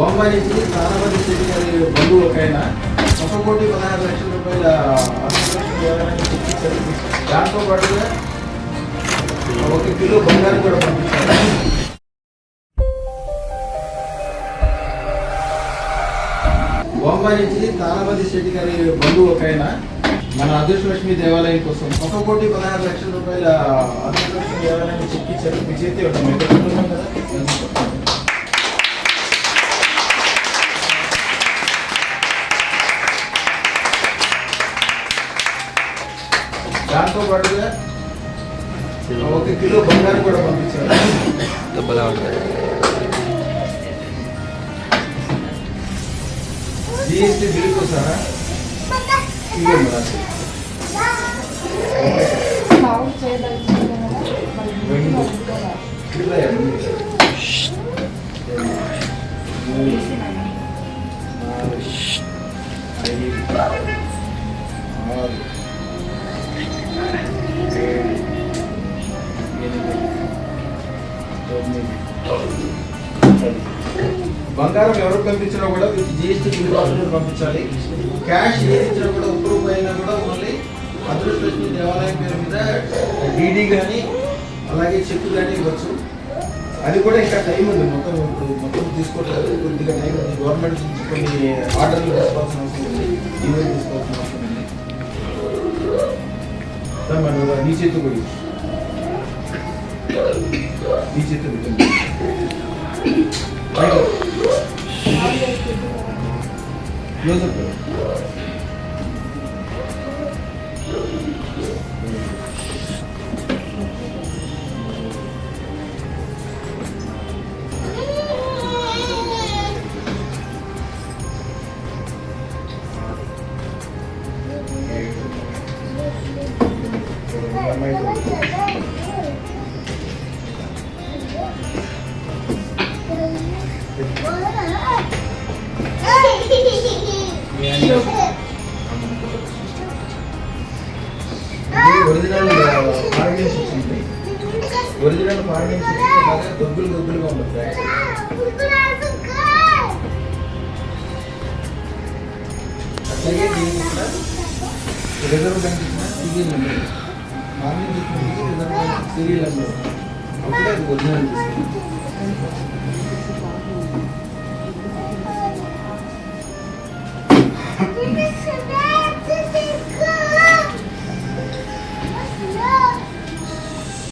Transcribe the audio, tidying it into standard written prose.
బాంబే నుంచి తారాపతి శెట్టి గారి బంధువు ఒక ఆయన 1,16,00,000 రూపాయల చెక్కిచ్చారు. దాంతో పాటుగా 1 కిలో బంగారం కూడా పంపించారు. బాంబే నుంచి తారాపతి శెట్టి గారి బంధువు ఒక ఆయన మన అదృష్టలక్ష్మి దేవాలయం కోసం 1,16,00,000 రూపాయల అదృష్టలక్ష్మి దేవాలయాన్ని చెక్కిచ్చారు. మీ చేతి ఉన్నాం కదా. దాంతో పాటుగా 1 కిలో బంగారం కూడా పంపించారు. జీఎస్టీ బిల్లుతో సహా బంగారం ఎవరికి పంపించినా కూడా జీఎస్టీ బిల్లు కాకుండా పంపించాలి. క్యాష్ ఏది ఇచ్చినా కూడా ₹1 అయినా కూడా ఓన్లీ అదృష్టలక్ష్మి దేవాలయం పేరు మీద డీడీ కానీ అలాగే చెక్ కానీ ఇవ్వచ్చు. అది కూడా ఇంకా టైం ఉంది. మొత్తం తీసుకోవట్లేదు, కొద్దిగా టైం ఉంది. గవర్నమెంట్ నుంచి కొన్ని ఆర్డర్లు తీసుకోవాల్సిన అవసరం ఉంది, ఈవెంట్ తీసుకోవాల్సిన అవసరం ఉంది. నీ చేతి కూడా నీ చేతి ఒరిజినల్ ఫార్మింగ్ దొబ్బులుగా ఉంటుంది. అట్లాగే దీనికి కూడా రిజర్వ్ బ్యాంక్ ఇచ్చిన సీరియల్ నెంబర్, ఫార్మింగ్ ఇచ్చిన రిజర్వ్ బ్యాంక్ సీరియల్ నెంబర్, అప్పుడే అది ఒరిజినల్ తీసుకుంటాం.